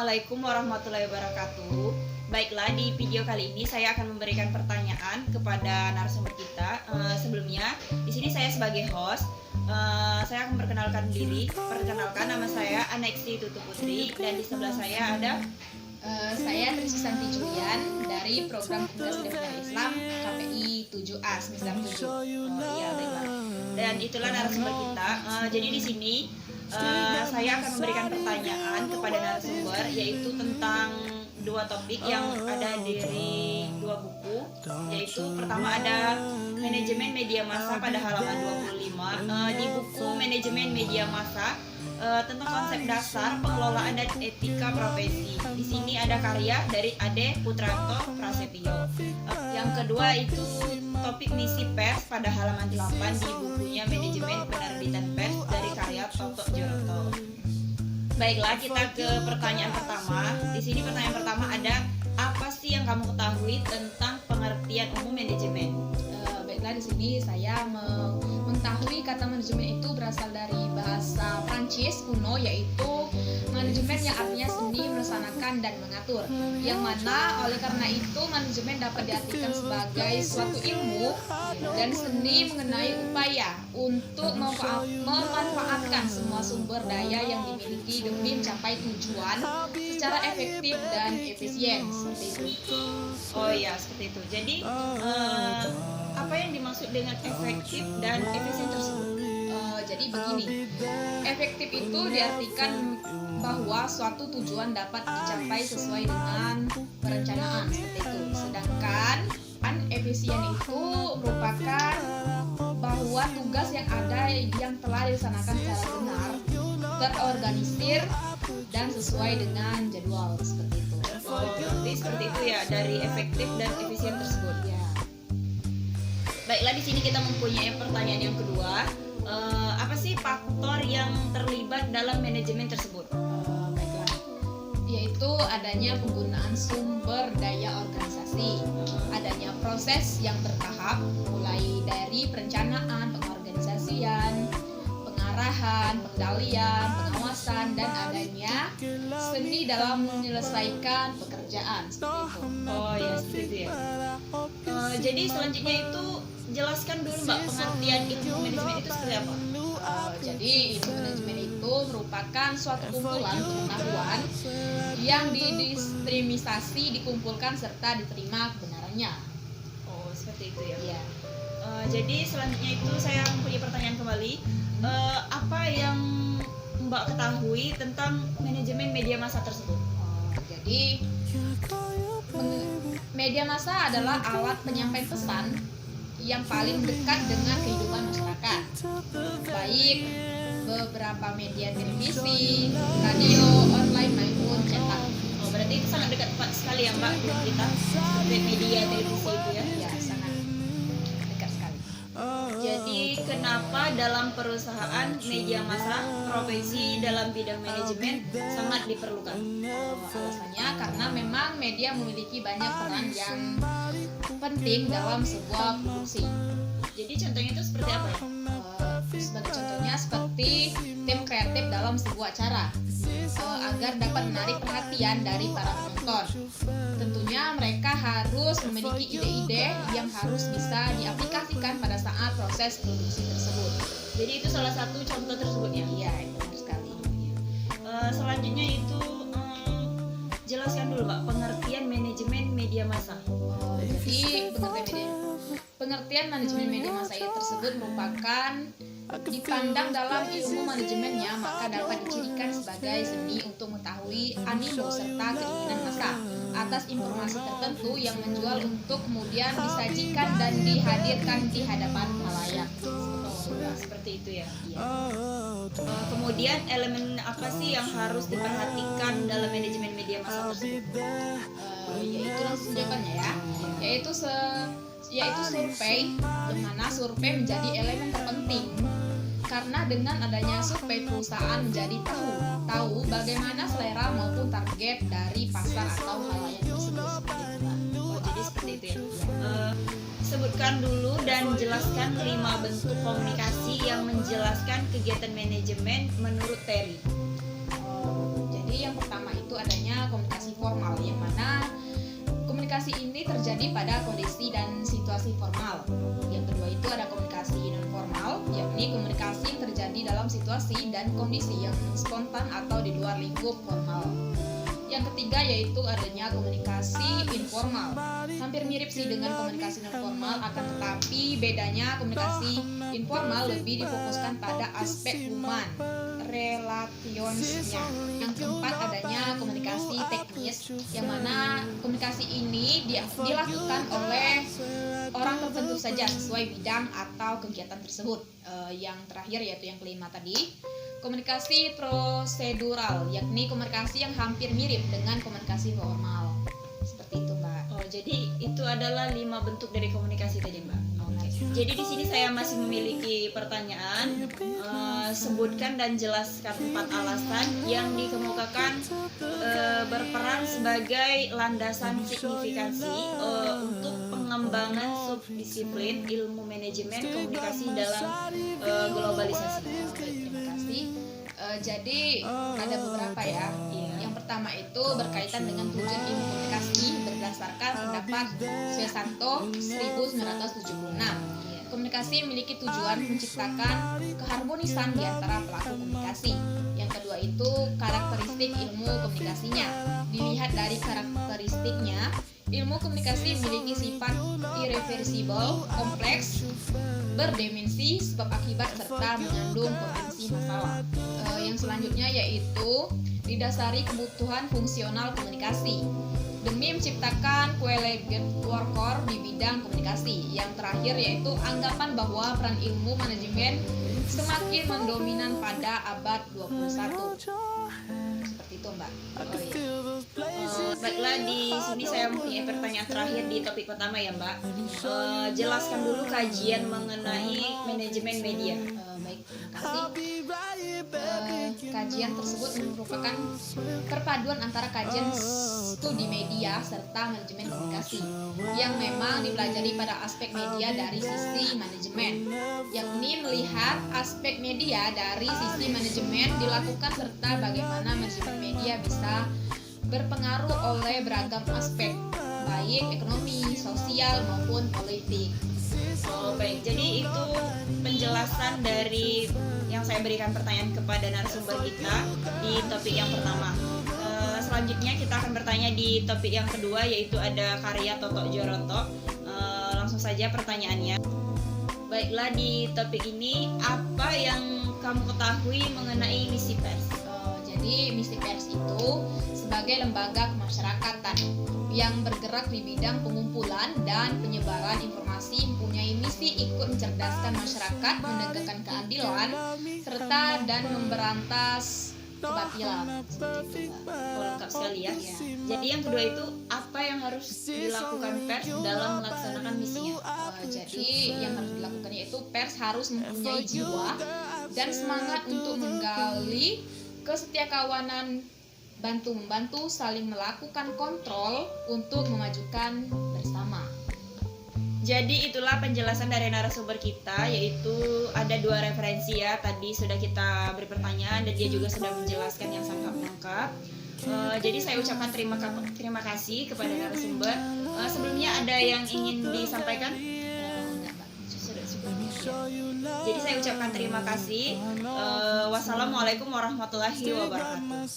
Assalamualaikum warahmatullahi wabarakatuh. Baiklah, di video kali ini saya akan memberikan pertanyaan kepada narasumber kita. Sebelumnya, di sini saya sebagai host. Saya akan perkenalkan diri. Perkenalkan, nama saya Anexi Tutu Putri, dan di sebelah saya ada saya Trisusanti Julian dari program Tugas Pendidikan Islam KPI 7A semester 7. Iya, baiklah. Dan itulah narasumber kita. Jadi di sini saya akan memberikan pertanyaan kepada narasumber, yaitu tentang dua topik yang ada dari dua buku, yaitu pertama ada manajemen media massa pada halaman 25. Di buku manajemen media massa tentang konsep dasar pengelolaan dan etika profesi. Di sini ada karya dari Ade Putranto Prasetyo. Yang kedua itu topik misi pers pada halaman 8 di bukunya manajemen penerbitan pers dari karya Toto Joroto. Baiklah, kita ke pertanyaan pertama. Di sini pertanyaan pertama ada, apa sih yang kamu ketahui tentang pengertian umum manajemen? Baiklah, di sini saya mengetahui kata manajemen itu berasal dari bahasa Prancis kuno, yaitu manajemen yang artinya seni melaksanakan dan mengatur. Yang mana oleh karena itu manajemen dapat diartikan sebagai suatu ilmu dan seni mengenai upaya untuk memanfaatkan semua sumber daya yang dimiliki demi mencapai tujuan secara efektif dan efisien, seperti itu. Oh iya, seperti itu. Jadi apa yang dimaksud dengan efektif dan efisien tersebut? Jadi begini, efektif itu diartikan bahwa suatu tujuan dapat dicapai sesuai dengan perencanaan, seperti itu. Sedangkan efisien itu merupakan bahwa tugas yang ada yang telah dilaksanakan secara benar, terorganisir dan sesuai dengan jadwal, seperti itu. Oh, berarti seperti itu ya, dari efektif dan efisien tersebut. Ya. Baiklah, di sini kita mempunyai pertanyaan yang kedua. Apa sih faktor yang terlibat dalam manajemen tersebut? Baiklah, yaitu adanya penggunaan sumber daya organisasi, adanya proses yang bertahap, mulai dari perencanaan, pengorganisasian, pengarahan, pengendalian, pengawasan, dan adanya seni dalam menyelesaikan pekerjaan, seperti itu. Oh ya, seperti itu ya. Jadi selanjutnya itu jelaskan dulu Mbak, pengertian ilmu manajemen itu seperti apa? Jadi ilmu manajemen itu merupakan suatu kumpulan pengetahuan yang didistrimisasi, dikumpulkan serta diterima kebenarannya. Oh, seperti itu ya. Iya. Jadi selanjutnya itu saya mempunyai pertanyaan kembali. Apa yang Mbak ketahui tentang manajemen media massa tersebut? Jadi media massa adalah alat penyampaian pesan yang paling dekat dengan kehidupan masyarakat, baik beberapa media televisi, radio, online maupun cetak. Oh, berarti itu sangat dekat sekali ya Mbak dengan kita, media televisi itu ya? Ya, sangat dekat sekali. Jadi kenapa dalam perusahaan media massa profesi dalam bidang manajemen sangat diperlukan? Alasannya karena memang media memiliki banyak peran yang penting dalam sebuah produksi. Jadi contohnya itu seperti apa ya? Sebagai contohnya seperti tim kreatif dalam sebuah acara, agar dapat menarik perhatian dari para penonton. Tentunya mereka harus memiliki ide-ide yang harus bisa diaplikasikan pada saat proses produksi tersebut. Jadi itu salah satu contoh tersebutnya. Iya, benar sekali. Selanjutnya itu jelaskan dulu Pak pengertian manajemen media massa. Jadi pengertian manajemen media massa tersebut merupakan dipandang dalam ilmu manajemennya, maka dapat dicirikan sebagai seni untuk mengetahui animo serta keinginan massa atas informasi tertentu yang menjual untuk kemudian disajikan dan dihadirkan di hadapan khalayak. Seperti itu ya. Iya. Kemudian elemen apa sih yang harus diperhatikan dalam manajemen media massa tersebut? Yaitu langsung jawabannya ya, yaitu survei, yang mana survei menjadi elemen terpenting karena dengan adanya survei perusahaan menjadi tahu bagaimana selera maupun target dari pasar atau khalayak tersebut, seperti itu Pak. Oh, jadi seperti itu ya. Sebutkan dulu dan jelaskan 5 bentuk komunikasi yang menjelaskan kegiatan manajemen menurut Terry. Jadi yang pertama itu adanya komunikasi ini terjadi pada kondisi dan situasi formal. Yang kedua itu ada komunikasi non formal, yakni komunikasi yang terjadi dalam situasi dan kondisi yang spontan atau di luar lingkup formal. Yang ketiga yaitu adanya komunikasi informal. Hampir mirip sih dengan komunikasi non formal, akan tetapi bedanya komunikasi informal lebih difokuskan pada aspek human relationsnya. Yang keempat adanya komunikasi teknis, yang mana komunikasi ini dilakukan oleh orang tertentu saja sesuai bidang atau kegiatan tersebut. Yang terakhir yaitu yang kelima tadi, komunikasi prosedural, yakni komunikasi yang hampir mirip dengan komunikasi formal. Seperti itu, Mbak. Oh, jadi itu adalah 5 bentuk dari komunikasi tadi, Mbak. Oke. Jadi di sini saya masih memiliki pertanyaan. Sebutkan dan jelaskan 4 alasan yang dikemukakan berperan sebagai landasan signifikansi untuk pengembangan subdisiplin ilmu manajemen komunikasi dalam globalisasi. Terima kasih. Jadi ada beberapa ya. Yang pertama itu berkaitan dengan tujuan ilmu komunikasi berdasarkan pendapat Suesanto 1976. Komunikasi memiliki tujuan menciptakan keharmonisan di antara pelaku komunikasi. Yang kedua itu karakteristik ilmu komunikasinya. Dilihat dari karakteristiknya, ilmu komunikasi memiliki sifat irreversible, kompleks, berdimensi, sebab akibat serta mengandung potensi masalah. Yang selanjutnya yaitu didasari kebutuhan fungsional komunikasi demi menciptakan coelegant worker di bidang komunikasi. Yang terakhir yaitu anggapan bahwa peran ilmu manajemen semakin mendominan pada abad 21. Seperti itu, Mbak. Baiklah, di sini saya mempunyai pertanyaan terakhir di topik pertama ya, Mbak. Jelaskan dulu kajian mengenai manajemen media. Baik, terima kasih. Kajian tersebut merupakan perpaduan antara kajian studi media serta manajemen komunikasi yang memang dipelajari pada aspek media dari sisi manajemen, yakni melihat aspek media dari sisi manajemen dilakukan serta bagaimana manajemen media bisa berpengaruh oleh beragam aspek, baik ekonomi, sosial maupun politik. Oh, baik, jadi itu penjelasan dari yang saya berikan pertanyaan kepada narasumber kita di topik yang pertama. Selanjutnya kita akan bertanya di topik yang kedua, yaitu ada karya Toto Joroto. Langsung saja pertanyaannya. Baiklah, di topik ini apa yang kamu ketahui mengenai misi pers? Jadi misi pers itu sebagai lembaga kemasyarakatan yang bergerak di bidang pengumpulan dan penyebaran informasi, mempunyai misi ikut mencerdaskan masyarakat, menegakkan keadilan, serta dan memberantas kebatilan. Lengkap sekali ya. Jadi yang kedua itu apa yang harus dilakukan pers dalam melaksanakan misinya? Jadi yang harus dilakukan yaitu pers harus mempunyai jiwa dan semangat untuk menggali kesetiakawanan, bantu-membantu, saling melakukan kontrol untuk memajukan bersama. Jadi itulah penjelasan dari narasumber kita, yaitu ada 2 referensi ya. Tadi sudah kita beri pertanyaan dan dia juga sudah menjelaskan yang sangat lengkap. Jadi saya ucapkan terima kasih kepada narasumber. Sebelumnya ada yang ingin disampaikan? Jadi saya ucapkan terima kasih. Wassalamualaikum warahmatullahi wabarakatuh.